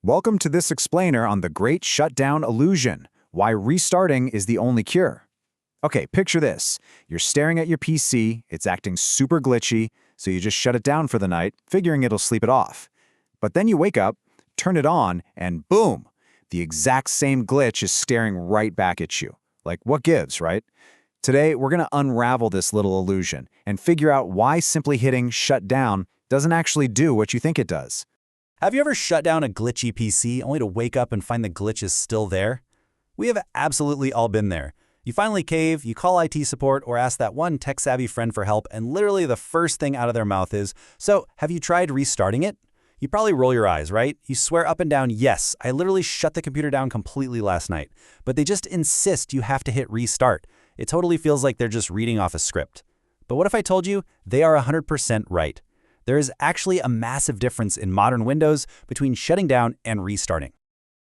Welcome to this explainer on the great shutdown illusion, why restarting is the only cure. Okay, picture this. You're staring at your PC, it's acting super glitchy, so you just shut it down for the night, figuring it'll sleep it off. But then you wake up, turn it on, and boom! The exact same glitch is staring right back at you. Like, what gives, right? Today, we're going to unravel this little illusion and figure out why simply hitting shut down doesn't actually do what you think it does. Have you ever shut down a glitchy PC only to wake up and find the glitch is still there? We have absolutely all been there. You finally cave, you call IT support, or ask that one tech-savvy friend for help, and literally the first thing out of their mouth is, "So, have you tried restarting it?" You probably roll your eyes, right? You swear up and down, "Yes, I literally shut the computer down completely last night." But they just insist you have to hit restart. It totally feels like they're just reading off a script. But what if I told you they are 100% right? There is actually a massive difference in modern Windows between shutting down and restarting.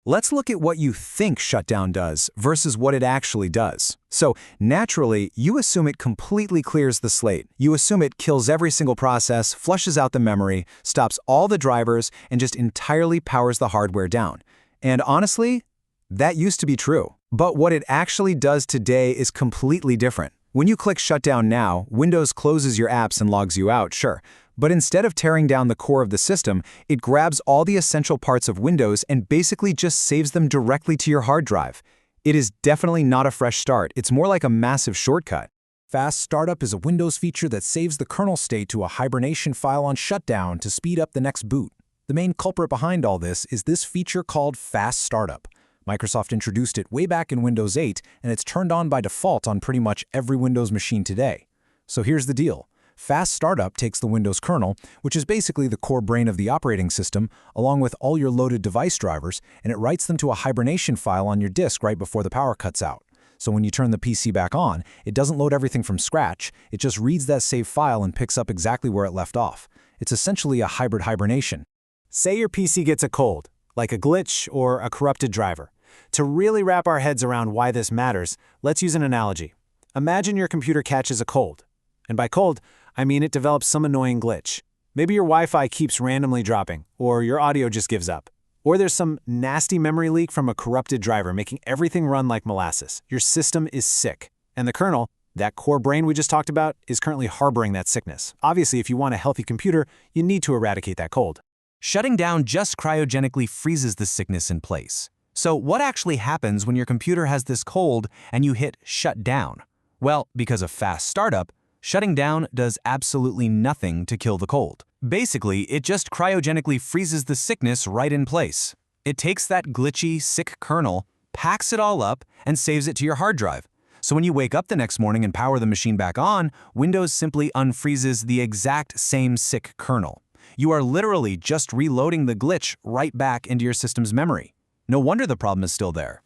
Let's look at what you think shutdown does versus what it actually does. So, naturally, you assume it completely clears the slate. You assume it kills every single process, flushes out the memory, stops all the drivers, and just entirely powers the hardware down. And honestly, that used to be true. But what it actually does today is completely different. When you click Shutdown Now, Windows closes your apps and logs you out, sure. But instead of tearing down the core of the system, it grabs all the essential parts of Windows and basically just saves them directly to your hard drive. It is definitely not a fresh start, it's more like a massive shortcut. Fast Startup is a Windows feature that saves the kernel state to a hibernation file on shutdown to speed up the next boot. The main culprit behind all this is this feature called Fast Startup. Microsoft introduced it way back in Windows 8, and it's turned on by default on pretty much every Windows machine today. So here's the deal. Fast Startup takes the Windows kernel, which is basically the core brain of the operating system, along with all your loaded device drivers, and it writes them to a hibernation file on your disk right before the power cuts out. So when you turn the PC back on, it doesn't load everything from scratch, it just reads that saved file and picks up exactly where it left off. It's essentially a hybrid hibernation. Say your PC gets a cold, like a glitch or a corrupted driver. To really wrap our heads around why this matters, let's use an analogy. Imagine your computer catches a cold. And by cold, I mean it develops some annoying glitch. Maybe your Wi-Fi keeps randomly dropping, or your audio just gives up. Or there's some nasty memory leak from a corrupted driver making everything run like molasses. Your system is sick. And the kernel, that core brain we just talked about, is currently harboring that sickness. Obviously, if you want a healthy computer, you need to eradicate that cold. Shutting down just cryogenically freezes the sickness in place. So what actually happens when your computer has this cold and you hit shut down? Well, because of Fast Startup, shutting down does absolutely nothing to kill the cold. Basically, it just cryogenically freezes the sickness right in place. It takes that glitchy, sick kernel, packs it all up, and saves it to your hard drive. So when you wake up the next morning and power the machine back on, Windows simply unfreezes the exact same sick kernel. You are literally just reloading the glitch right back into your system's memory. No wonder the problem is still there.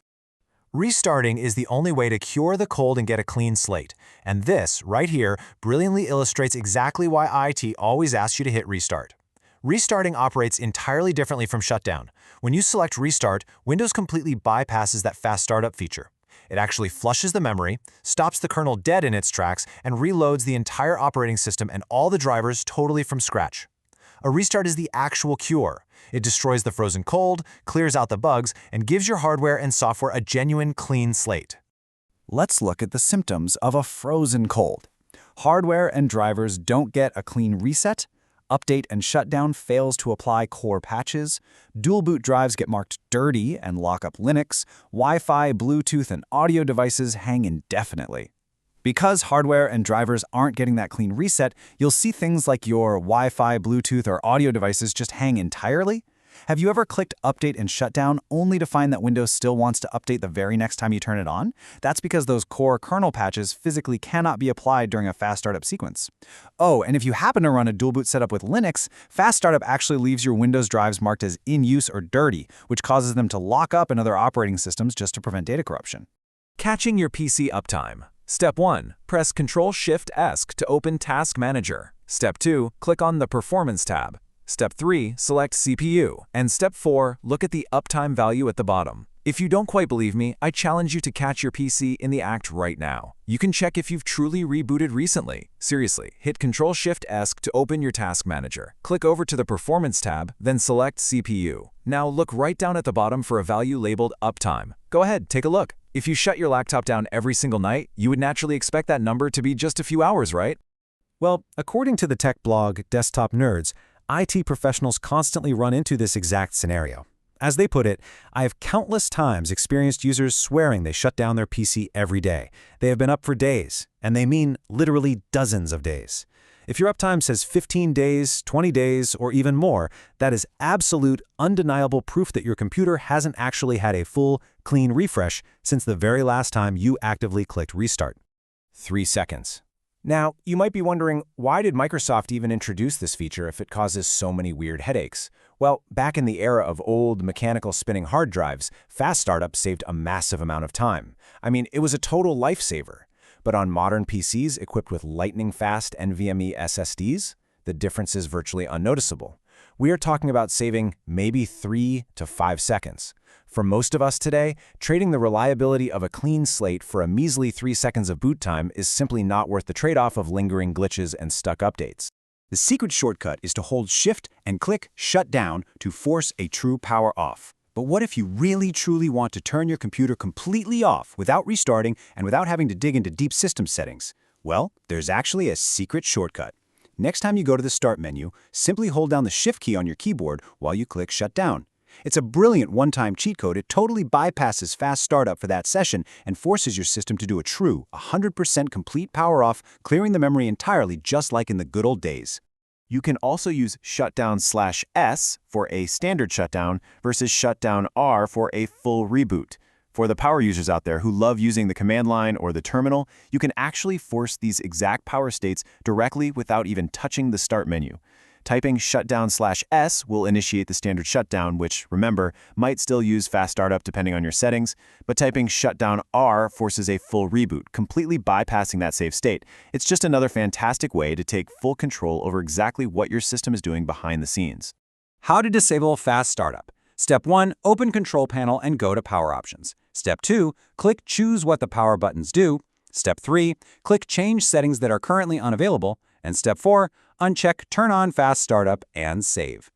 Restarting is the only way to cure the cold and get a clean slate. And this, right here, brilliantly illustrates exactly why IT always asks you to hit restart. Restarting operates entirely differently from shutdown. When you select restart, Windows completely bypasses that fast startup feature. It actually flushes the memory, stops the kernel dead in its tracks, and reloads the entire operating system and all the drivers totally from scratch. A restart is the actual cure. It destroys the frozen cold, clears out the bugs, and gives your hardware and software a genuine clean slate. Let's look at the symptoms of a frozen cold. Hardware and drivers don't get a clean reset, update and shutdown fails to apply core patches, dual boot drives get marked dirty and lock up Linux, Wi-Fi, Bluetooth, and audio devices hang indefinitely. Because hardware and drivers aren't getting that clean reset, you'll see things like your Wi-Fi, Bluetooth, or audio devices just hang entirely. Have you ever clicked Update and Shutdown only to find that Windows still wants to update the very next time you turn it on? That's because those core kernel patches physically cannot be applied during a fast startup sequence. Oh, and if you happen to run a dual boot setup with Linux, fast startup actually leaves your Windows drives marked as in use or dirty, which causes them to lock up in other operating systems just to prevent data corruption. Catching your PC uptime. Step 1. Press Ctrl-Shift-ESC to open Task Manager. Step 2. Click on the Performance tab. Step 3. Select CPU. And Step 4. Look at the uptime value at the bottom. If you don't quite believe me, I challenge you to catch your PC in the act right now. You can check if you've truly rebooted recently. Seriously, hit Ctrl-Shift-ESC to open your Task Manager. Click over to the Performance tab, then select CPU. Now look right down at the bottom for a value labeled uptime. Go ahead, take a look. If you shut your laptop down every single night, you would naturally expect that number to be just a few hours, right? Well, according to the tech blog Desktop Nerds, IT professionals constantly run into this exact scenario. As they put it, I have countless times experienced users swearing they shut down their PC every day. They have been up for days, and they mean literally dozens of days. If your uptime says 15 days, 20 days, or even more, that is absolute, undeniable proof that your computer hasn't actually had a full, clean refresh since the very last time you actively clicked restart. 3 seconds. Now, you might be wondering, why did Microsoft even introduce this feature if it causes so many weird headaches? Well, back in the era of old, mechanical spinning hard drives, fast startup saved a massive amount of time. I mean, it was a total lifesaver. But on modern PCs equipped with lightning-fast NVMe SSDs, the difference is virtually unnoticeable. We are talking about saving maybe 3 to 5 seconds. For most of us today, trading the reliability of a clean slate for a measly 3 seconds of boot time is simply not worth the trade-off of lingering glitches and stuck updates. The secret shortcut is to hold Shift and click Shutdown to force a true power off. But what if you really truly want to turn your computer completely off without restarting and without having to dig into deep system settings? Well, there's actually a secret shortcut. Next time you go to the Start menu, simply hold down the Shift key on your keyboard while you click Shutdown. It's a brilliant one-time cheat code. It totally bypasses fast startup for that session and forces your system to do a true 100% complete power off, clearing the memory entirely just like in the good old days. You can also use Shutdown/S for a standard shutdown versus Shutdown R for a full reboot. For the power users out there who love using the command line or the terminal, you can actually force these exact power states directly without even touching the Start menu. Typing Shutdown/S will initiate the standard shutdown, which, remember, might still use fast startup depending on your settings, but typing Shutdown R forces a full reboot, completely bypassing that save state. It's just another fantastic way to take full control over exactly what your system is doing behind the scenes. How to disable fast startup. Step 1, open Control Panel and go to Power Options. Step 2, click Choose what the power buttons do. Step 3, click Change settings that are currently unavailable. And Step 4, uncheck Turn on Fast Startup and save.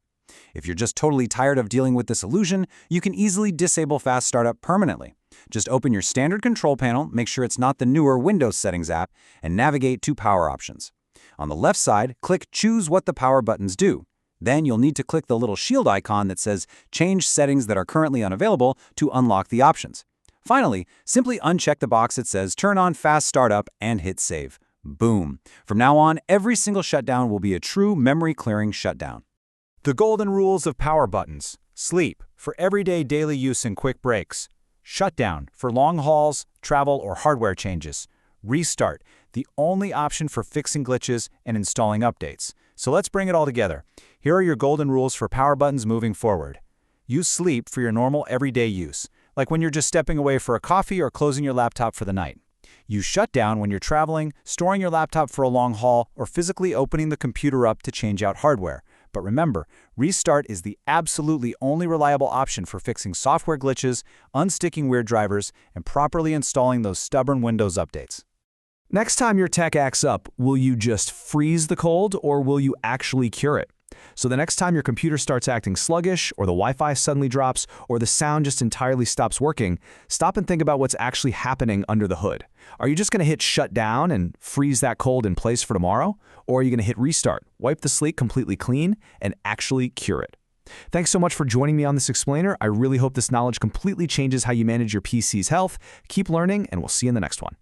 If you're just totally tired of dealing with this illusion, you can easily disable Fast Startup permanently. Just open your standard control panel, make sure it's not the newer Windows Settings app, and navigate to Power Options. On the left side, click Choose what the power buttons do. Then you'll need to click the little shield icon that says Change settings that are currently unavailable to unlock the options. Finally, simply uncheck the box that says Turn on Fast Startup and hit Save. Boom. From now on, every single shutdown will be a true memory-clearing shutdown. The golden rules of power buttons. Sleep, for everyday daily use and quick breaks. Shutdown, for long hauls, travel, or hardware changes. Restart, the only option for fixing glitches and installing updates. So let's bring it all together. Here are your golden rules for power buttons moving forward. Use sleep for your normal everyday use, like when you're just stepping away for a coffee or closing your laptop for the night. Use shutdown when you're traveling, storing your laptop for a long haul, or physically opening the computer up to change out hardware. But remember, restart is the absolutely only reliable option for fixing software glitches, unsticking weird drivers, and properly installing those stubborn Windows updates. Next time your tech acts up, will you just freeze the cold or will you actually cure it? So the next time your computer starts acting sluggish, or the Wi-Fi suddenly drops, or the sound just entirely stops working, stop and think about what's actually happening under the hood. Are you just going to hit shut down and freeze that cold in place for tomorrow? Or are you going to hit restart, wipe the slate completely clean, and actually cure it? Thanks so much for joining me on this explainer. I really hope this knowledge completely changes how you manage your PC's health. Keep learning, and we'll see you in the next one.